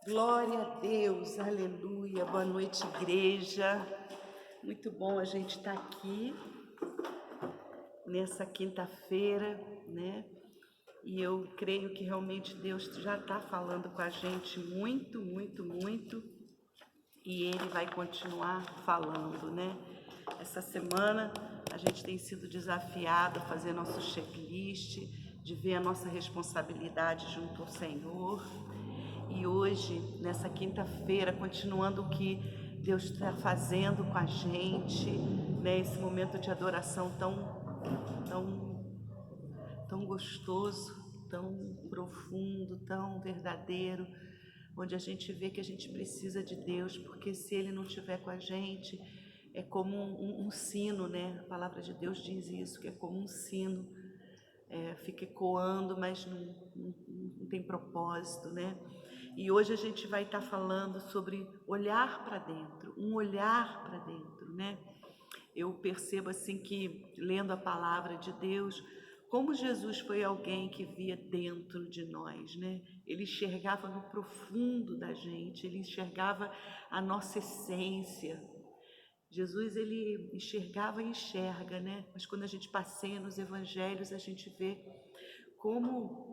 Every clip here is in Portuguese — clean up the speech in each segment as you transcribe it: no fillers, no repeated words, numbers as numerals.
Glória a Deus, aleluia, boa noite, igreja. Muito bom a gente estar aqui nessa quinta-feira, né? E eu creio que realmente Deus já está falando com a gente muito, muito, muito, e Ele vai continuar falando, né? Essa semana a gente tem sido desafiado a fazer nosso checklist, de ver a nossa responsabilidade junto ao Senhor. E hoje, nessa quinta-feira, continuando o que Deus está fazendo com a gente, né? Esse momento de adoração tão gostoso, tão profundo, tão verdadeiro, onde a gente vê que a gente precisa de Deus, porque se Ele não estiver com a gente, é como um sino, né? A palavra de Deus diz isso, que é como um sino, fica ecoando, mas não tem propósito, né? E hoje a gente vai estar falando sobre olhar para dentro, um olhar para dentro, né? Eu percebo assim que, lendo a palavra de Deus, como Jesus foi alguém que via dentro de nós, né? Ele enxergava no profundo da gente, ele enxergava a nossa essência. Jesus, ele enxergava e enxerga, né? Mas quando a gente passeia nos evangelhos, a gente vê como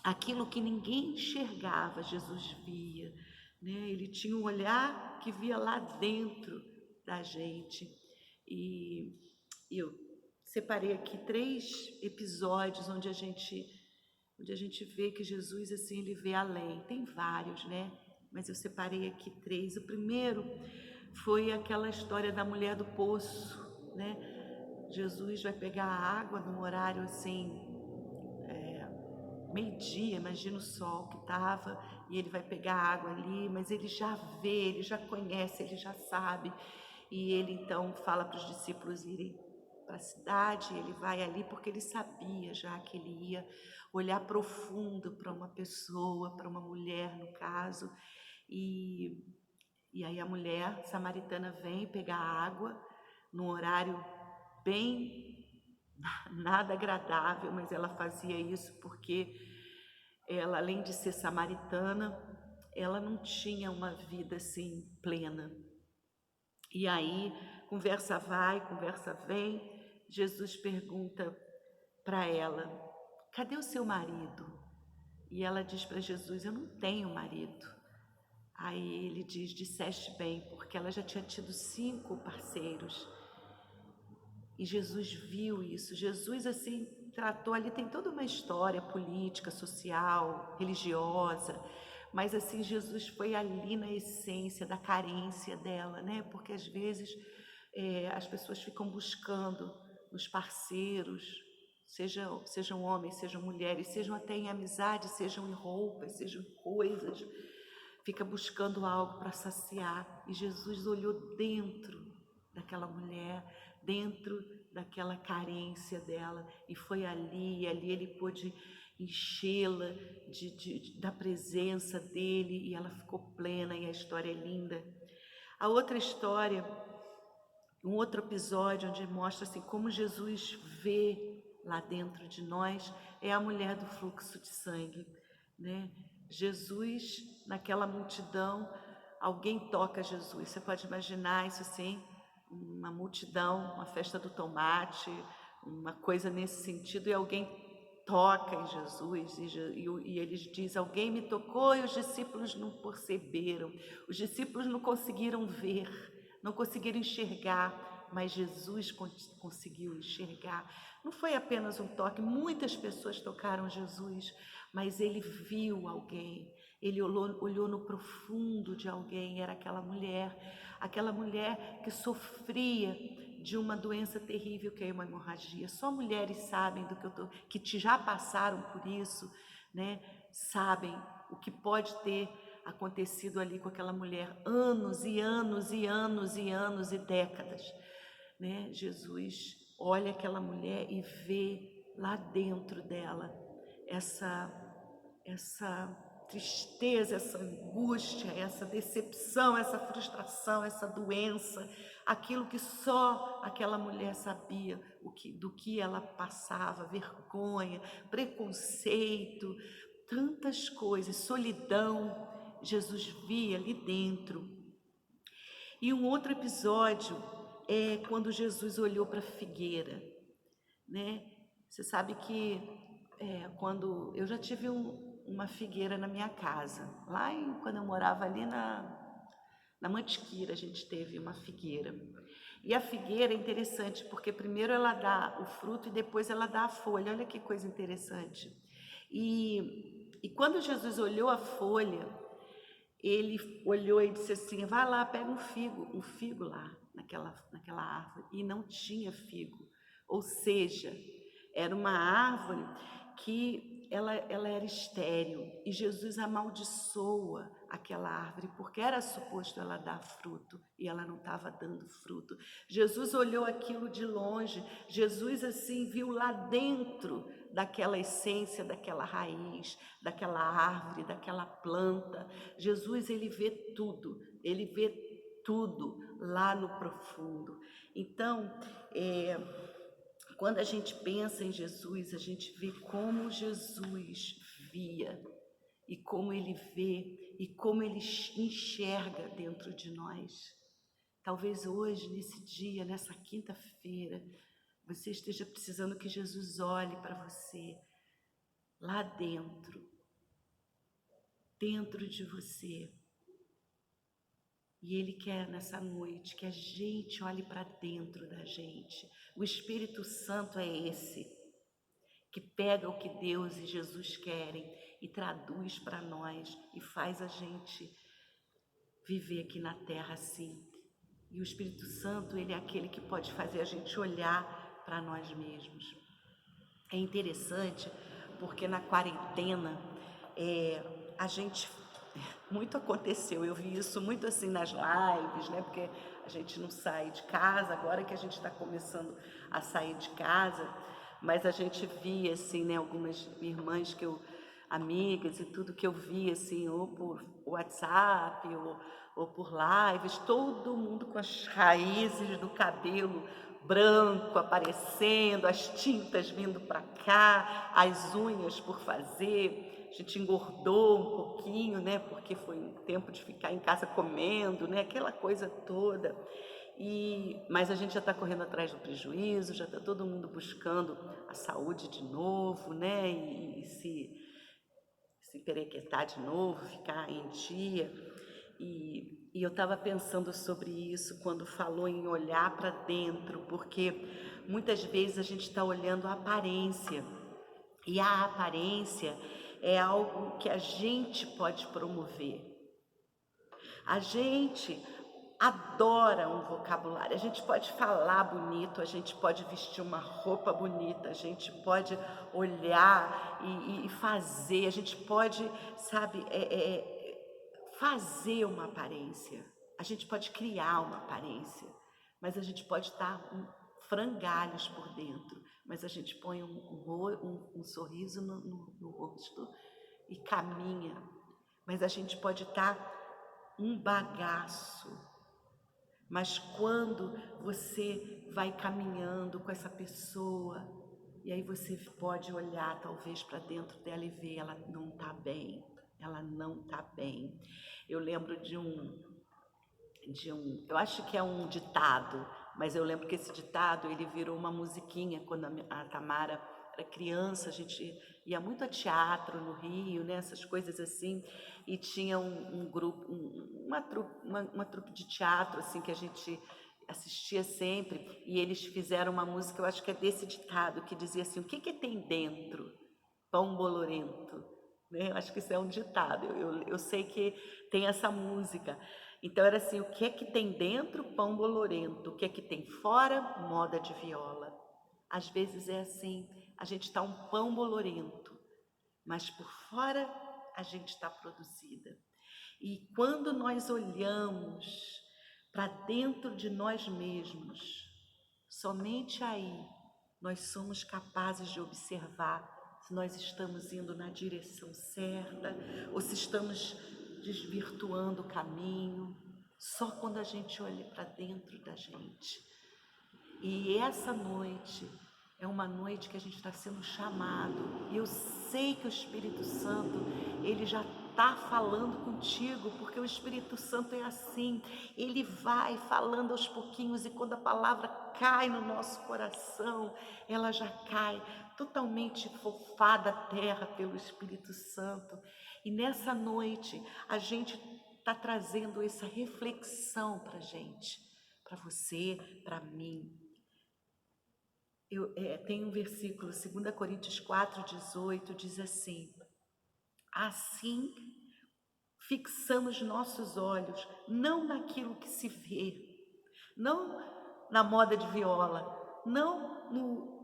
aquilo que ninguém enxergava, Jesus via, né? Ele tinha um olhar que via lá dentro da gente. E eu separei aqui 3 episódios onde a gente vê que Jesus, assim, ele vê além. Tem vários, né? Mas eu separei aqui 3. O primeiro foi aquela história da mulher do poço, né? Jesus vai pegar a água num horário assim, meio-dia, imagina o sol que estava, e ele vai pegar a água ali, mas ele já vê, ele já conhece, ele já sabe, e ele então fala para os discípulos irem para a cidade, ele vai ali porque ele sabia já que ele ia olhar profundo para uma pessoa, para uma mulher no caso, e, e aí a mulher samaritana vem pegar água num horário bem nada agradável, mas ela fazia isso porque ela, além de ser samaritana, ela não tinha uma vida assim plena. E aí, conversa vai, conversa vem, Jesus pergunta para ela: cadê o seu marido? E ela diz para Jesus: eu não tenho marido. Aí ele diz: disseste bem, porque ela já tinha tido 5 parceiros. E Jesus viu isso. Jesus, assim, tratou ali, tem toda uma história política, social, religiosa, mas assim, Jesus foi ali na essência da carência dela, né? Porque às vezes as pessoas ficam buscando nos parceiros, sejam homens, sejam mulheres, sejam até em amizade, sejam em roupas, sejam em coisas, fica buscando algo para saciar. E Jesus olhou dentro daquela mulher, dentro daquela carência dela, e foi ali, e ali ele pôde enchê-la da presença dele, e ela ficou plena, e a história é linda. A outra história, um outro episódio onde mostra assim como Jesus vê lá dentro de nós, é a mulher do fluxo de sangue, né? Jesus, naquela multidão, alguém toca Jesus. Você pode imaginar isso assim, uma multidão, uma festa do tomate, uma coisa nesse sentido, e alguém toca em Jesus, e eles dizem: alguém me tocou, e os discípulos não perceberam, os discípulos não conseguiram ver, não conseguiram enxergar, mas Jesus conseguiu enxergar. Não foi apenas um toque, muitas pessoas tocaram Jesus, mas ele viu alguém, ele olhou no profundo de alguém, era aquela mulher que sofria de uma doença terrível que é uma hemorragia. Só mulheres sabem do que que já passaram por isso, né? Sabem o que pode ter acontecido ali com aquela mulher, anos e anos e anos e anos e décadas, né? Jesus olha aquela mulher e vê lá dentro dela essa tristeza, essa angústia, essa decepção, essa frustração, essa doença, aquilo que só aquela mulher sabia, do que ela passava, vergonha, preconceito, tantas coisas, solidão. Jesus via ali dentro. E um outro episódio é quando Jesus olhou para a figueira, né? Você sabe que quando eu já tive uma figueira na minha casa, quando eu morava ali na Mantiqueira, a gente teve uma figueira. E a figueira é interessante, porque primeiro ela dá o fruto e depois ela dá a folha. Olha que coisa interessante. E quando Jesus olhou a folha, ele olhou e disse assim: vai lá, pega um figo lá naquela árvore. E não tinha figo. Ou seja, era uma árvore que ela era estéril. E Jesus amaldiçoa aquela árvore, porque era suposto ela dar fruto, e ela não estava dando fruto. Jesus olhou aquilo de longe, Jesus assim viu lá dentro daquela essência, daquela raiz, daquela árvore, daquela planta. Jesus, ele vê tudo lá no profundo. Então, quando a gente pensa em Jesus, a gente vê como Jesus via e como ele vê e como ele enxerga dentro de nós. Talvez hoje, nesse dia, nessa quinta-feira, você esteja precisando que Jesus olhe para você lá dentro de você. E Ele quer nessa noite que a gente olhe para dentro da gente. O Espírito Santo é esse, que pega o que Deus e Jesus querem e traduz para nós e faz a gente viver aqui na terra assim. E o Espírito Santo, ele é aquele que pode fazer a gente olhar para nós mesmos. É interessante porque na quarentena a gente... Muito aconteceu, eu vi isso muito assim nas lives, né? Porque a gente não sai de casa, agora que a gente está começando a sair de casa, mas a gente via assim, né? Algumas irmãs amigas e tudo que eu via assim, ou por WhatsApp, ou por lives, todo mundo com as raízes do cabelo branco aparecendo, as tintas vindo para cá, as unhas por fazer. A gente engordou um pouquinho, né? Porque foi um tempo de ficar em casa comendo, né? Aquela coisa toda. Mas a gente já está correndo atrás do prejuízo, já está todo mundo buscando a saúde de novo, né? E se perequetar de novo, ficar em dia. E eu estava pensando sobre isso quando falou em olhar para dentro, porque muitas vezes a gente está olhando a aparência, e a aparência é algo que a gente pode promover. A gente adora um vocabulário, a gente pode falar bonito, a gente pode vestir uma roupa bonita, a gente pode olhar e fazer, a gente pode, sabe, fazer uma aparência, a gente pode criar uma aparência, mas a gente pode estar frangalhos por dentro, mas a gente põe um sorriso no rosto e caminha, mas a gente pode estar um bagaço. Mas quando você vai caminhando com essa pessoa, e aí você pode olhar talvez para dentro dela e ver, ela não está bem, ela não está bem. Eu lembro de eu acho que é um ditado, mas eu lembro que esse ditado, ele virou uma musiquinha quando a Tamara era criança. A gente ia muito a teatro no Rio, né, essas coisas assim, e tinha um grupo, uma trupe de teatro assim que a gente assistia sempre, e eles fizeram uma música, eu acho que é desse ditado, que dizia assim: o que tem dentro? Pão bolorento. Né? Eu acho que isso é um ditado, eu sei que tem essa música. Então era assim: o que é que tem dentro? Pão bolorento. O que é que tem fora? Moda de viola. Às vezes é assim, a gente está um pão bolorento, mas por fora a gente está produzida. E quando nós olhamos para dentro de nós mesmos, somente aí nós somos capazes de observar se nós estamos indo na direção certa ou se estamos desvirtuando o caminho. Só quando a gente olha para dentro da gente. E essa noite é uma noite que a gente está sendo chamado. E eu sei que o Espírito Santo, ele já está falando contigo, porque o Espírito Santo é assim, ele vai falando aos pouquinhos e quando a palavra cai no nosso coração, ela já cai totalmente fofada à terra pelo Espírito Santo. E nessa noite a gente está trazendo essa reflexão para a gente, para você, para mim. Tem um versículo, 2 Coríntios 4,18, diz assim: assim fixamos nossos olhos não naquilo que se vê, não na moda de viola, não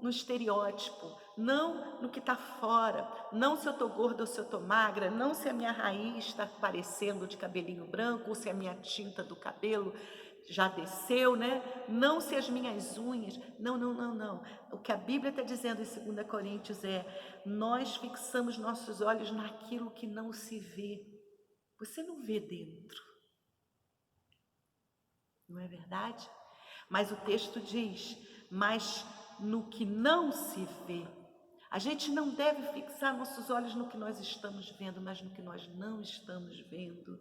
no estereótipo, não no que está fora, não se eu estou gorda ou se eu estou magra, não se a minha raiz está aparecendo de cabelinho branco ou se a minha tinta do cabelo já desceu, né? Não se as minhas unhas, não. O que a Bíblia está dizendo em 2 Coríntios nós fixamos nossos olhos naquilo que não se vê. Você não vê dentro, não é verdade? Mas o texto diz, mas no que não se vê. A gente não deve fixar nossos olhos no que nós estamos vendo, mas no que nós não estamos vendo.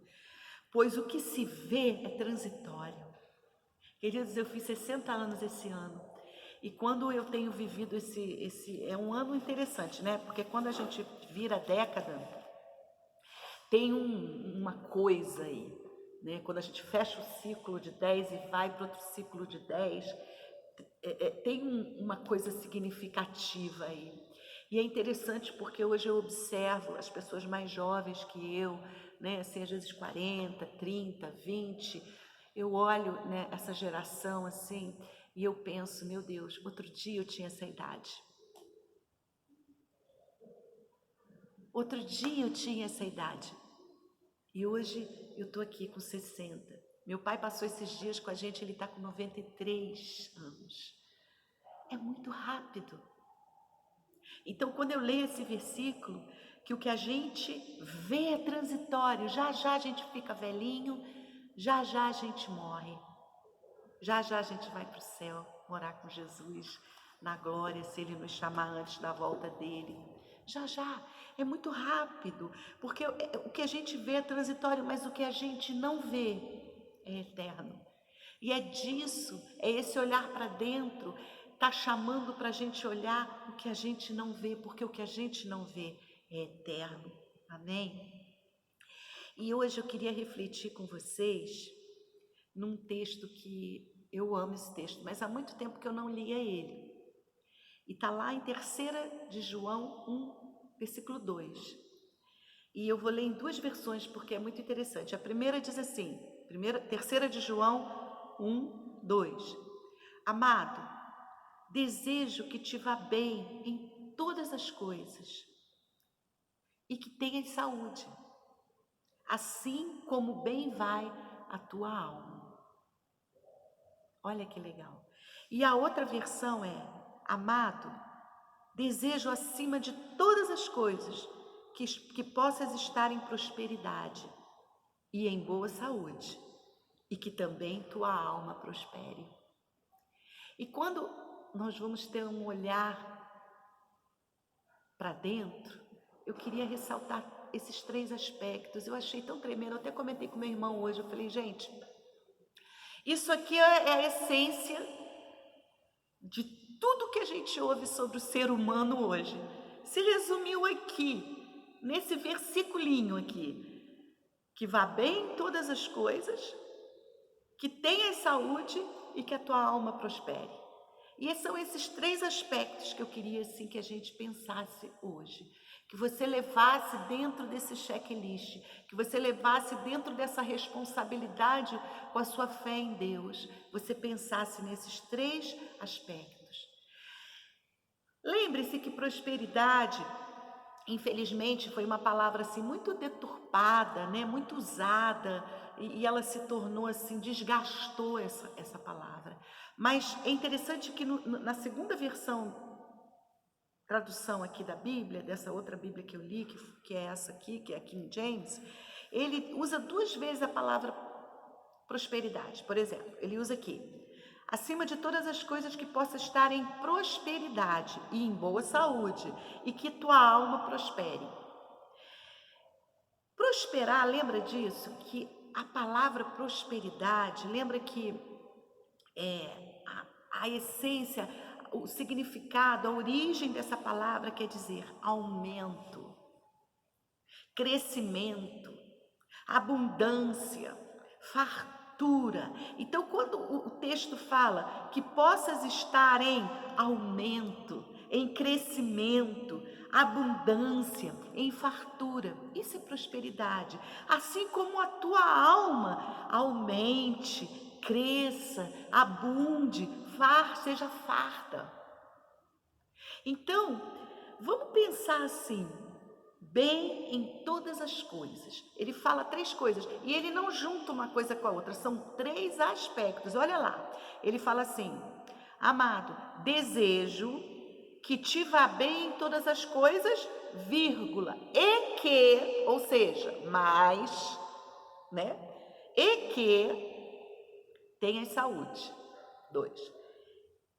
Pois o que se vê é transitório. Queridos, eu fiz 60 anos esse ano. E quando eu tenho vivido é um ano interessante, né? Porque quando a gente vira década, tem uma coisa aí, né? Quando a gente fecha o ciclo de 10 e vai para outro ciclo de 10, tem uma coisa significativa aí. E é interessante porque hoje eu observo as pessoas mais jovens que eu, né? Assim, às vezes 40, 30, 20, eu olho, né, essa geração assim e eu penso, meu Deus, outro dia eu tinha essa idade. Outro dia eu tinha essa idade. E hoje eu estou aqui com 60. Meu pai passou esses dias com a gente, ele está com 93 anos. É muito rápido. Então, quando eu leio esse versículo, que o que a gente vê é transitório, já já a gente fica velhinho, já já a gente morre, já já a gente vai para o céu, morar com Jesus na glória, se Ele nos chamar antes da volta dEle. Já já, é muito rápido, porque o que a gente vê é transitório, mas o que a gente não vê é eterno. E é disso, é esse olhar para dentro, está chamando para a gente olhar o que a gente não vê, porque o que a gente não vê é eterno. Amém? E hoje eu queria refletir com vocês num texto que eu amo esse texto, mas há muito tempo que eu não lia ele. E está lá em 3 de João 1, versículo 2. E eu vou ler em 2 versões porque é muito interessante. A primeira diz assim, 3 de João 1, 2. Amado, desejo que te vá bem em todas as coisas e que tenhas saúde, assim como bem vai a tua alma. Olha que legal. E a outra versão amado, desejo acima de todas as coisas que possas estar em prosperidade e em boa saúde, e que também tua alma prospere. E quando nós vamos ter um olhar para dentro, eu queria ressaltar esses 3 aspectos. Eu achei tão tremendo, eu até comentei com meu irmão hoje, eu falei, gente, isso aqui é a essência de tudo que a gente ouve sobre o ser humano hoje. Se resumiu aqui, nesse versiculinho aqui, que vá bem em todas as coisas, que tenha saúde e que a tua alma prospere. E são esses 3 aspectos que eu queria assim que a gente pensasse hoje, que você levasse dentro desse checklist, que você levasse dentro dessa responsabilidade com a sua fé em Deus, você pensasse nesses 3 aspectos. Lembre-se que prosperidade, infelizmente, foi uma palavra assim muito deturpada, né? Muito usada, e ela se tornou assim, desgastou essa palavra. Mas é interessante que na segunda tradução aqui da Bíblia, dessa outra Bíblia que eu li, que é essa aqui, que é a King James, ele usa 2 vezes a palavra prosperidade. Por exemplo, ele usa aqui, acima de todas as coisas que possa estar em prosperidade e em boa saúde, e que tua alma prospere. prosperar, lembra disso? Que a palavra prosperidade, lembra que a essência, o significado, a origem dessa palavra quer dizer aumento, crescimento, abundância, fartura. Então, quando o texto fala que possas estar em aumento, em crescimento, abundância, em fartura, isso é prosperidade. Assim como a tua alma aumente, cresça, abunde, seja farta. Então, vamos pensar assim: bem em todas as coisas. Ele fala 3 coisas e ele não junta uma coisa com a outra, são 3 aspectos. Olha lá, ele fala assim: amado, desejo que te vá bem em todas as coisas, vírgula, e que, ou seja, mais, né? E que tenhas saúde. 2.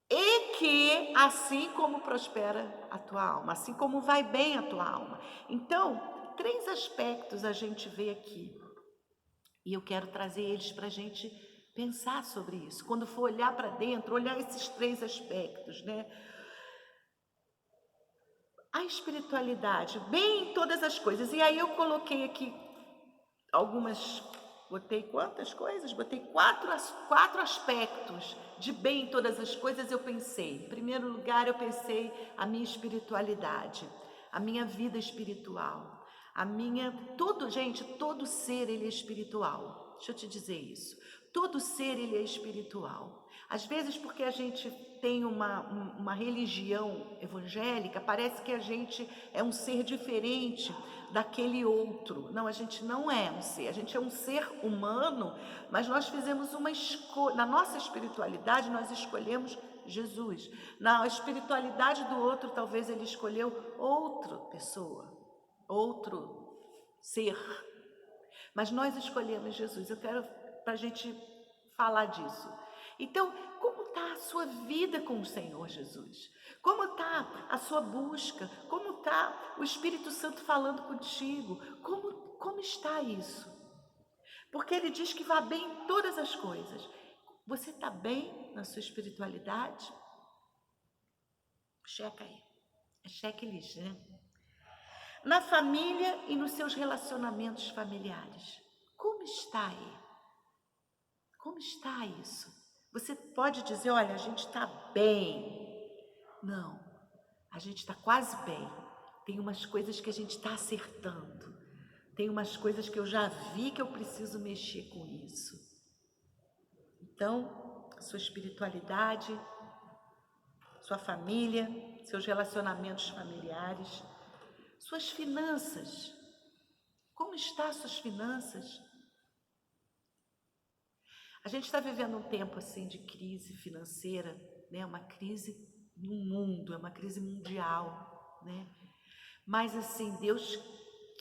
E que assim como prospera a tua alma, assim como vai bem a tua alma. Então, 3 aspectos a gente vê aqui. E eu quero trazer eles para a gente pensar sobre isso. Quando for olhar para dentro, olhar esses 3 aspectos, né? A espiritualidade, bem em todas as coisas. E aí eu coloquei aqui algumas, botei quantas coisas? Botei quatro aspectos de bem em todas as coisas. Eu pensei, em primeiro lugar, eu pensei a minha espiritualidade, a minha vida espiritual, todo ser ele é espiritual. Deixa eu te dizer isso. Todo ser ele é espiritual. Às vezes, porque a gente tem uma religião evangélica, parece que a gente é um ser diferente daquele outro. Não, a gente não é um ser, a gente é um ser humano, mas nós fizemos uma escolha. Na nossa espiritualidade, nós escolhemos Jesus. Na espiritualidade do outro, talvez ele escolheu outra pessoa, outro ser. Mas nós escolhemos Jesus. Eu quero para a gente falar disso. Então, como está a sua vida com o Senhor Jesus? Como está a sua busca? Como está o Espírito Santo falando contigo? Como está isso? Porque ele diz que vai bem em todas as coisas. Você está bem na sua espiritualidade? Checa aí. É checklist, né? Na família e nos seus relacionamentos familiares. Como está aí? Como está isso? Você pode dizer, olha, a gente está bem. Não, a gente está quase bem. Tem umas coisas que a gente está acertando. Tem umas coisas que eu já vi que eu preciso mexer com isso. Então, sua espiritualidade, sua família, seus relacionamentos familiares, suas finanças. Como estão as suas finanças? A gente está vivendo um tempo assim de crise financeira, né? Uma crise no mundo, é uma crise mundial, né? Mas assim, Deus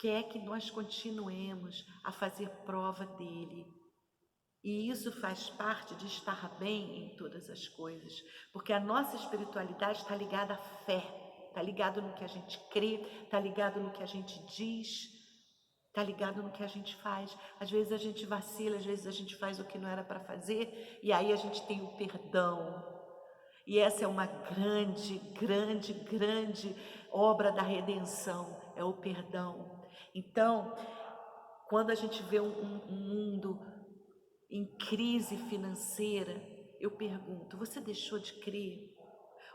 quer que nós continuemos a fazer prova dele. E isso faz parte de estar bem em todas as coisas, porque a nossa espiritualidade está ligada à fé, está ligado no que a gente crê, está ligado no que a gente diz, está ligado no que a gente faz. Às vezes a gente vacila, às vezes a gente faz o que não era para fazer, e aí a gente tem o perdão. E essa é uma grande, grande, grande obra da redenção, é o perdão. Então, quando a gente vê um mundo em crise financeira, eu pergunto, você deixou de crer?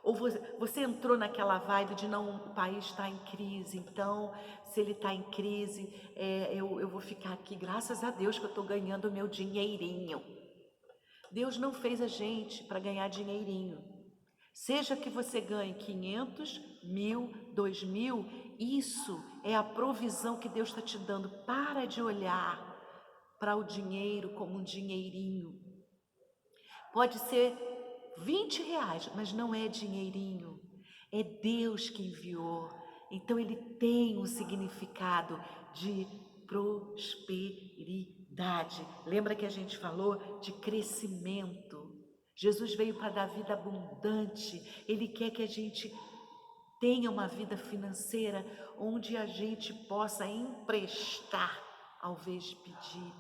Ou você entrou naquela vibe de não, o país está em crise, então se ele está em crise, eu vou ficar aqui, graças a Deus que eu estou ganhando o meu dinheirinho. Deus não fez a gente para ganhar dinheirinho. Seja que você ganhe 500, 1.000, 2.000, isso é a provisão que Deus está te dando. Para de olhar para o dinheiro como um dinheirinho. Pode ser 20 reais, mas não é dinheirinho. É Deus que enviou. Então ele tem um significado de prosperidade. Lembra que a gente falou de crescimento? Jesus veio para dar vida abundante. Ele quer que a gente tenha uma vida financeira onde a gente possa emprestar ao invés de pedir.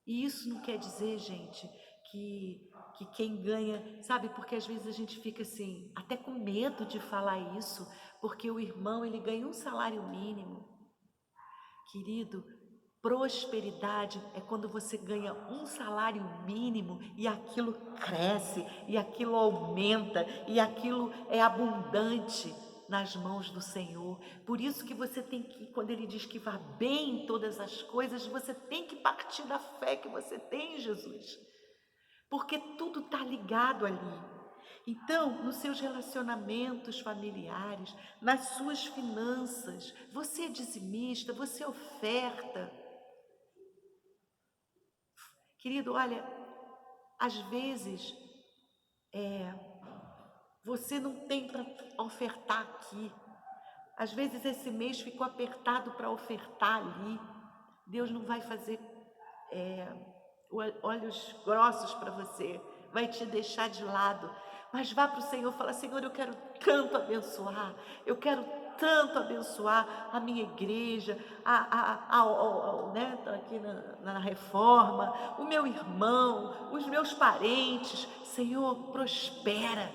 E isso não quer dizer, gente, que quem ganha, sabe, porque às vezes a gente fica assim, até com medo de falar isso, porque o irmão, ele ganha um salário mínimo. Querido, prosperidade é quando você ganha um salário mínimo e aquilo cresce, e aquilo aumenta, e aquilo é abundante nas mãos do Senhor. Por isso que você tem que, quando Ele diz que vá bem em todas as coisas, você tem que partir da fé que você tem em Jesus, porque tudo está ligado ali. Então, nos seus relacionamentos familiares, nas suas finanças, você é dizimista, você oferta. Querido, olha, às vezes você não tem para ofertar aqui. Às vezes esse mês ficou apertado para ofertar ali. Deus não vai fazer olhos grossos para você, vai te deixar de lado. Mas vá para o Senhor e fala: Senhor, eu quero tanto abençoar, eu quero tanto abençoar a minha igreja, né, aqui na reforma, o meu irmão, os meus parentes. Senhor, prospera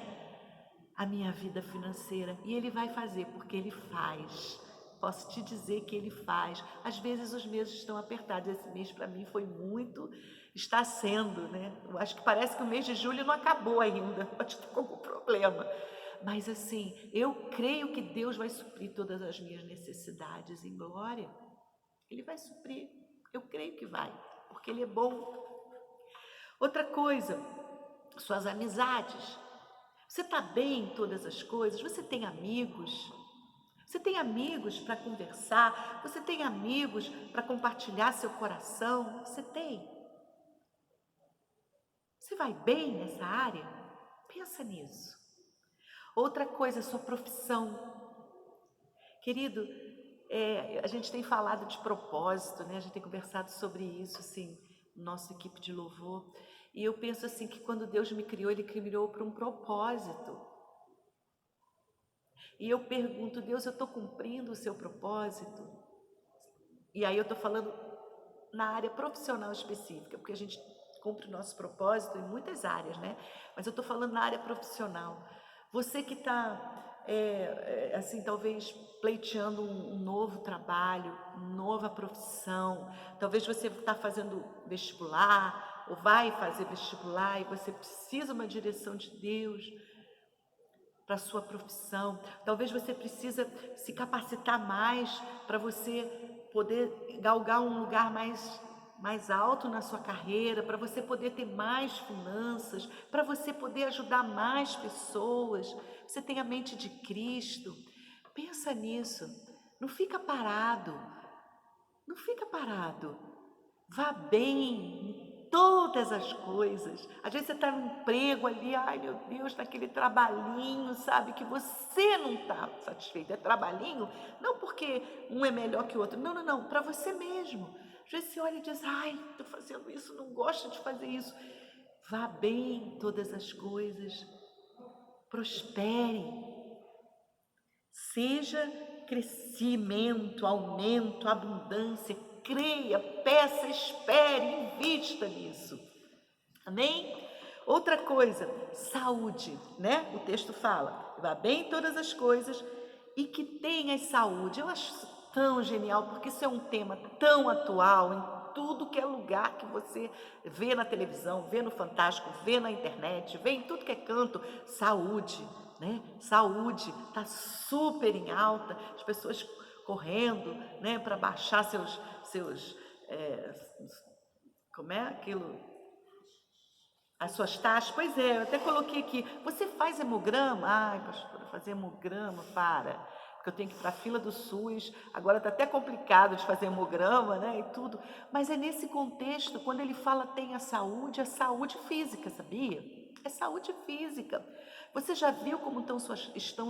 a minha vida financeira. E Ele vai fazer, porque Ele faz. Posso te dizer que Ele faz. Às vezes os meses estão apertados. Esse mês para mim foi muito, está sendo, né? Eu acho que parece que o mês de julho não acabou ainda. Pode ter algum problema. Mas assim, eu creio que Deus vai suprir todas as minhas necessidades em glória. Ele vai suprir. Eu creio que vai, porque Ele é bom. Outra coisa, suas amizades. Você está bem em todas as coisas? Você tem amigos? Você tem amigos para conversar? Você tem amigos para compartilhar seu coração? Você tem? Você vai bem nessa área? Pensa nisso. Outra coisa, sua profissão. Querido, a gente tem falado de propósito, né? A gente tem conversado sobre isso, assim, nossa equipe de louvor. E eu penso assim, que quando Deus me criou, Ele criou para um propósito. E eu pergunto: Deus, eu estou cumprindo o seu propósito? E aí eu estou falando na área profissional específica, porque a gente cumpre o nosso propósito em muitas áreas, né? Mas eu estou falando na área profissional. Você que está, assim, talvez pleiteando um novo trabalho, uma nova profissão, talvez você está fazendo vestibular, ou vai fazer vestibular, e você precisa de uma direção de Deus para a sua profissão. Talvez você precisa se capacitar mais para você poder galgar um lugar mais alto na sua carreira, para você poder ter mais finanças, para você poder ajudar mais pessoas. Você tem a mente de Cristo. Pensa nisso. Não fica parado. Não fica parado. Vá bem em todas as coisas. Às vezes você está no emprego ali, ai meu Deus, naquele trabalhinho, sabe, que você não está satisfeito. É trabalhinho, não porque um é melhor que o outro, não, não, não, para você mesmo. Às vezes você olha e diz: ai, estou fazendo isso, não gosto de fazer isso. Vá bem em todas as coisas, prospere, seja crescimento, aumento, abundância. Creia, peça, espere, invista nisso. Amém? Outra coisa, saúde, né? O texto fala: vá bem em todas as coisas e que tenhas saúde. Eu acho tão genial, porque isso é um tema tão atual em tudo que é lugar que você vê na televisão, vê no Fantástico, vê na internet, vê em tudo que é canto. Saúde, né? Saúde está super em alta, as pessoas correndo, né, para baixar seus como é aquilo? As suas taxas. Pois é, eu até coloquei aqui: você faz hemograma? Ai, pastora, fazer hemograma, porque eu tenho que ir para a fila do SUS, agora está até complicado de fazer hemograma, né, e tudo. Mas é nesse contexto, quando ele fala tenha saúde, é saúde física, sabia? É saúde física. Você já viu como estão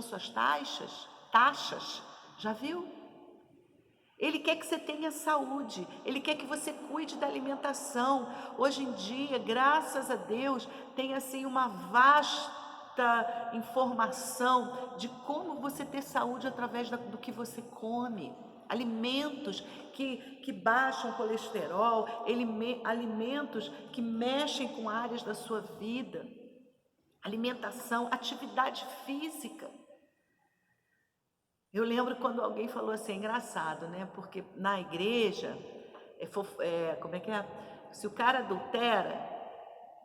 suas taxas? Taxas? Já viu? Ele quer que você tenha saúde, Ele quer que você cuide da alimentação. Hoje em dia, graças a Deus, tem assim uma vasta informação de como você ter saúde através do que você come. alimentos que baixam o colesterol, alimentos que mexem com áreas da sua vida, alimentação, atividade física. Eu lembro quando alguém falou assim, é engraçado, né? Porque na igreja, como é que é? Se o cara adultera,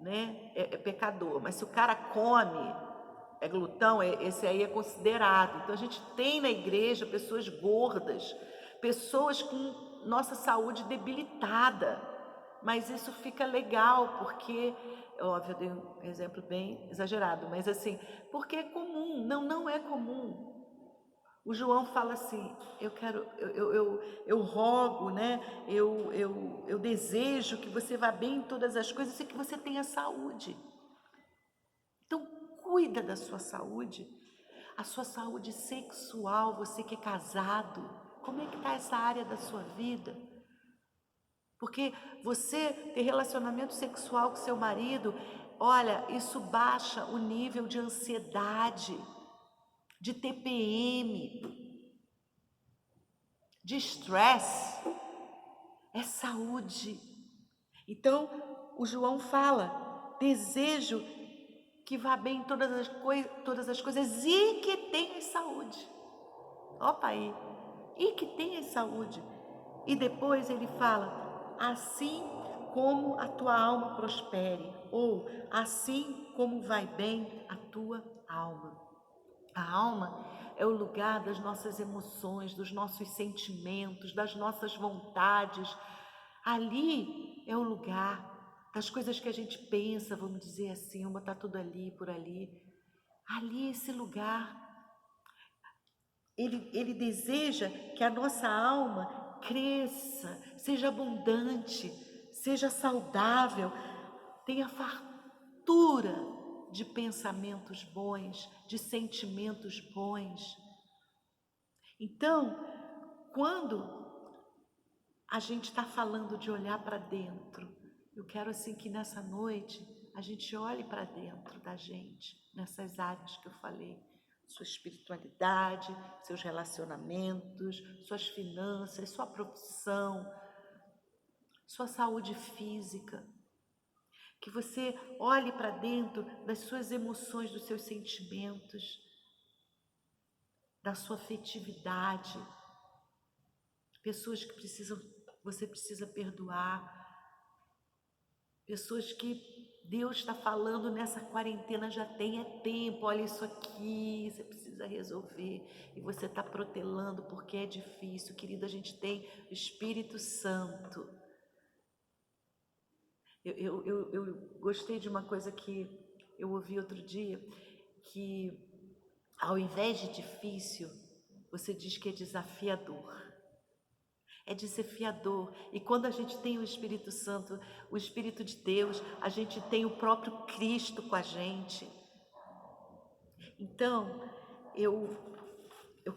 né, é pecador, mas se o cara come, é glutão, esse aí é considerado. Então a gente tem na igreja pessoas gordas, pessoas com nossa saúde debilitada, mas isso fica legal, porque, óbvio, eu dei um exemplo bem exagerado, mas assim, porque é comum, não é comum. O João fala assim, eu rogo, né? Eu desejo que você vá bem em todas as coisas e que você tenha saúde. Então, cuida da sua saúde, a sua saúde sexual, você que é casado, como é que está essa área da sua vida? Porque você ter relacionamento sexual com seu marido, olha, isso baixa o nível de ansiedade, de TPM, de estresse, é saúde. Então, o João fala, desejo que vá bem em todas as coisas e que tenha saúde. Opa aí, e que tenha saúde. E depois ele fala, assim como a tua alma prospere, ou assim como vai bem a tua alma. A alma é o lugar das nossas emoções, dos nossos sentimentos, das nossas vontades. Ali é o lugar das coisas que a gente pensa, vamos dizer assim, vamos botar tudo ali, por ali. Ali é esse lugar. Ele deseja que a nossa alma cresça, seja abundante, seja saudável, tenha fartura de pensamentos bons, de sentimentos bons. Então, quando a gente está falando de olhar para dentro, eu quero assim que nessa noite a gente olhe para dentro da gente, nessas áreas que eu falei, sua espiritualidade, seus relacionamentos, suas finanças, sua profissão, sua saúde física. Que você olhe para dentro das suas emoções, dos seus sentimentos, da sua afetividade, pessoas que você precisa perdoar, pessoas que Deus está falando nessa quarentena já tem tempo, olha isso aqui, você precisa resolver, e você está protelando porque é difícil, querido, a gente tem o Espírito Santo. Eu gostei de uma coisa que eu ouvi outro dia, que ao invés de difícil, você diz que é desafiador. É desafiador. E quando a gente tem o Espírito Santo, o Espírito de Deus, a gente tem o próprio Cristo com a gente. Então, eu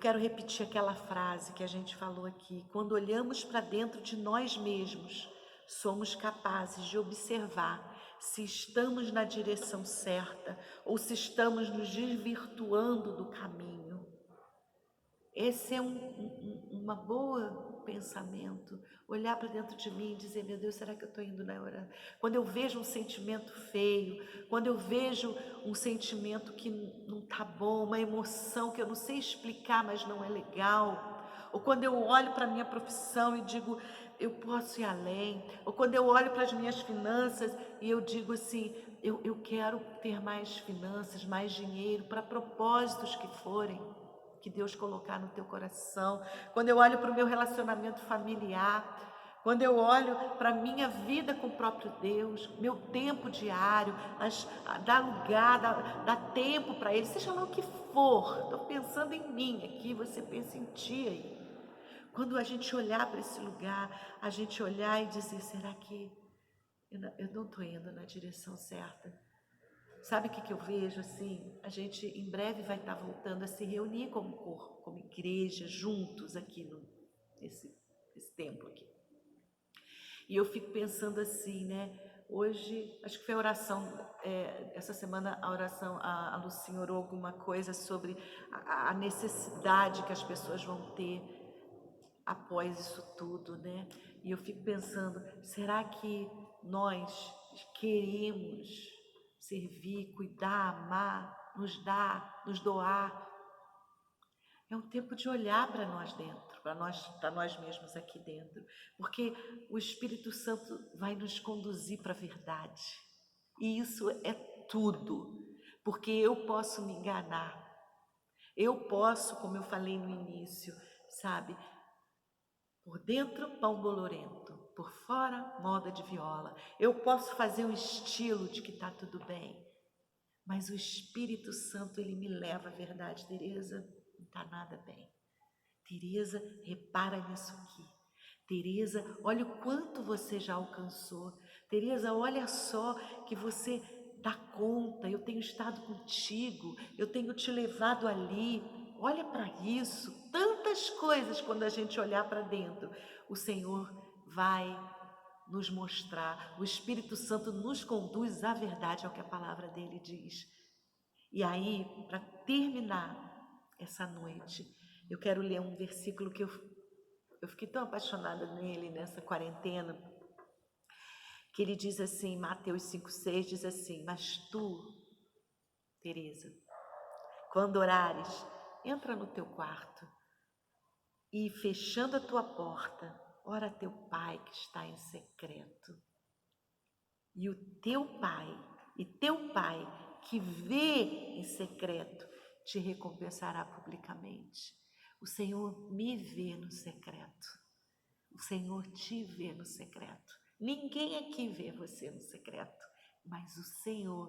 quero repetir aquela frase que a gente falou aqui. Quando olhamos para dentro de nós mesmos, somos capazes de observar se estamos na direção certa ou se estamos nos desvirtuando do caminho. Esse é uma boa pensamento, olhar para dentro de mim e dizer, meu Deus, será que eu estou indo na hora? Quando eu vejo um sentimento feio, quando eu vejo um sentimento que não está bom, uma emoção que eu não sei explicar, mas não é legal, ou quando eu olho para a minha profissão e digo, eu posso ir além, ou quando eu olho para as minhas finanças e eu digo assim, eu quero ter mais finanças, mais dinheiro, para propósitos que forem, que Deus colocar no teu coração. Quando eu olho para o meu relacionamento familiar, quando eu olho para a minha vida com o próprio Deus, meu tempo diário, dá lugar, dá tempo para Ele, seja lá o que for. Estou pensando em mim aqui, você pensa em ti aí. Quando a gente olhar para esse lugar, a gente olhar e dizer, será que eu não estou indo na direção certa? Sabe o que eu vejo assim? A gente em breve vai estar voltando a se reunir como corpo, como igreja, juntos aqui nesse templo aqui. E eu fico pensando assim, né? Hoje, acho que foi a oração, essa semana a oração, a Lucinha orou alguma coisa sobre a necessidade que as pessoas vão ter, após isso tudo, né? E eu fico pensando, será que nós queremos servir, cuidar, amar, nos dar, nos doar? É um tempo de olhar para nós dentro, para nós mesmos aqui dentro, porque o Espírito Santo vai nos conduzir para a verdade. E isso é tudo, porque eu posso me enganar. Eu posso, como eu falei no início, sabe? Por dentro, pão bolorento, por fora, moda de viola. Eu posso fazer um estilo de que está tudo bem, mas o Espírito Santo, ele me leva à verdade. Tereza, não está nada bem. Tereza, repara nisso aqui. Tereza, olha o quanto você já alcançou. Tereza, olha só que você dá conta. Eu tenho estado contigo, eu tenho te levado ali. Olha para isso. Tantas coisas quando a gente olhar para dentro. O Senhor vai nos mostrar. O Espírito Santo nos conduz à verdade, é o que a palavra dele diz. E aí, para terminar essa noite, eu quero ler um versículo que eu fiquei tão apaixonada nele nessa quarentena, que ele diz assim, Mateus 5,6 diz assim: mas tu, Tereza, quando orares, entra no teu quarto e, fechando a tua porta, ora a teu Pai que está em secreto. E teu Pai que vê em secreto te recompensará publicamente. O Senhor me vê no secreto. O Senhor te vê no secreto. Ninguém aqui vê você no secreto, mas o Senhor,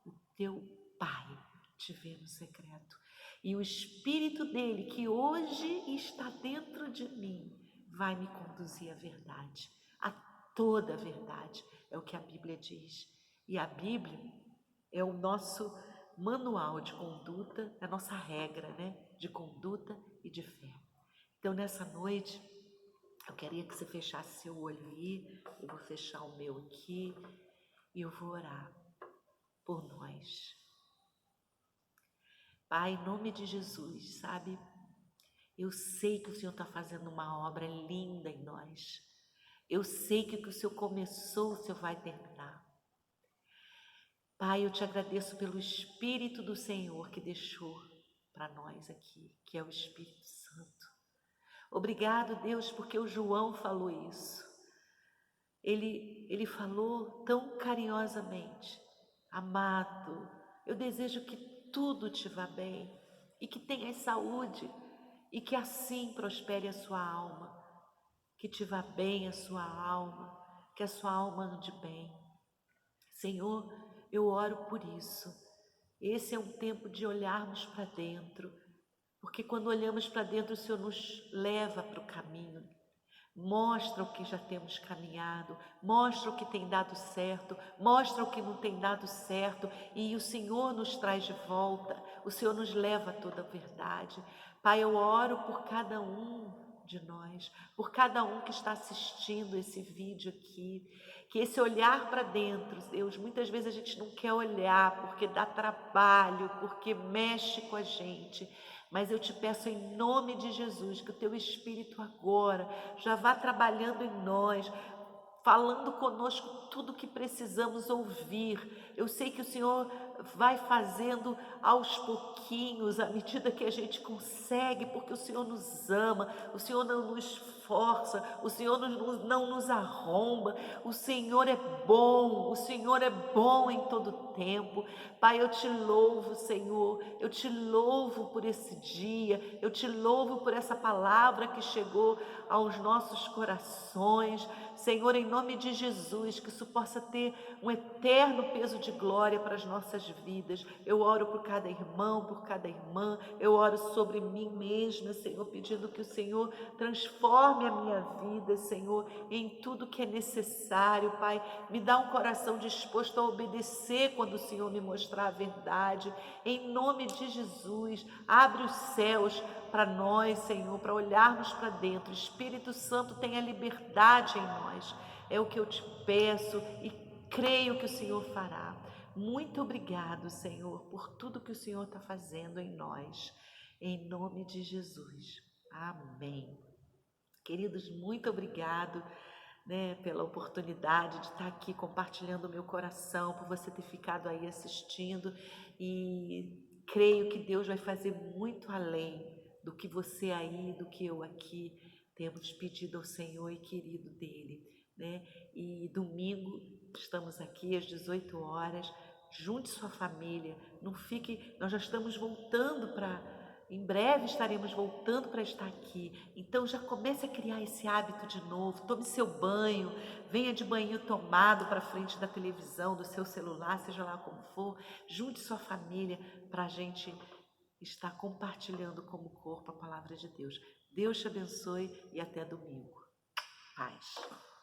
o teu Pai, te vê no secreto. E o Espírito dele, que hoje está dentro de mim, vai me conduzir à verdade, a toda a verdade, é o que a Bíblia diz. E a Bíblia é o nosso manual de conduta, a nossa regra, né, de conduta e de fé. Então, nessa noite, eu queria que você fechasse seu olho aí, eu vou fechar o meu aqui e eu vou orar por nós. Pai, em nome de Jesus, sabe? Eu sei que o Senhor está fazendo uma obra linda em nós. Eu sei que o que o Senhor começou, o Senhor vai terminar. Pai, eu te agradeço pelo Espírito do Senhor que deixou para nós aqui, que é o Espírito Santo. Obrigado, Deus, porque o João falou isso. Ele falou tão carinhosamente: amado, eu desejo que tudo te vá bem e que tenhas saúde e que assim prospere a sua alma, que te vá bem a sua alma, que a sua alma ande bem. Senhor, eu oro por isso. Esse é um tempo de olharmos para dentro, porque quando olhamos para dentro, o Senhor nos leva para o caminho. Mostra o que já temos caminhado, mostra o que tem dado certo, mostra o que não tem dado certo, e o Senhor nos traz de volta, o Senhor nos leva a toda a verdade. Pai, eu oro por cada um de nós, por cada um que está assistindo esse vídeo aqui, que esse olhar para dentro, Deus, muitas vezes a gente não quer olhar porque dá trabalho, porque mexe com a gente, mas eu te peço em nome de Jesus que o teu Espírito agora já vá trabalhando em nós, falando conosco tudo o que precisamos ouvir. Eu sei que o Senhor vai fazendo aos pouquinhos, à medida que a gente consegue, porque o Senhor nos ama, o Senhor não nos força, o Senhor não nos arromba, o Senhor é bom em todo tempo. Pai, eu te louvo, Senhor, eu te louvo por esse dia, eu te louvo por essa palavra que chegou aos nossos corações. Senhor, em nome de Jesus, que isso possa ter um eterno peso de glória para as nossas vidas. Eu oro por cada irmão, por cada irmã, eu oro sobre mim mesma, Senhor, pedindo que o Senhor transforme a minha vida, Senhor, em tudo que é necessário, Pai. Me dá um coração disposto a obedecer quando o Senhor me mostrar a verdade. Em nome de Jesus, abre os céus para nós, Senhor, para olharmos para dentro. O Espírito Santo tenha liberdade em nós. É o que eu te peço e creio que o Senhor fará. Muito obrigado, Senhor, por tudo que o Senhor está fazendo em nós. Em nome de Jesus. Amém. Queridos, muito obrigado, né, pela oportunidade de estar aqui compartilhando o meu coração, por você ter ficado aí assistindo, e creio que Deus vai fazer muito além do que você aí, do que eu aqui temos pedido ao Senhor e querido dele, né? E domingo estamos aqui às 18 horas, junte sua família, não fique, nós já estamos voltando em breve estaremos voltando para estar aqui, então já comece a criar esse hábito de novo, tome seu banho, venha de banho tomado para frente da televisão, do seu celular, seja lá como for, junte sua família para a gente estar compartilhando como corpo a palavra de Deus. Deus te abençoe e até domingo. Paz.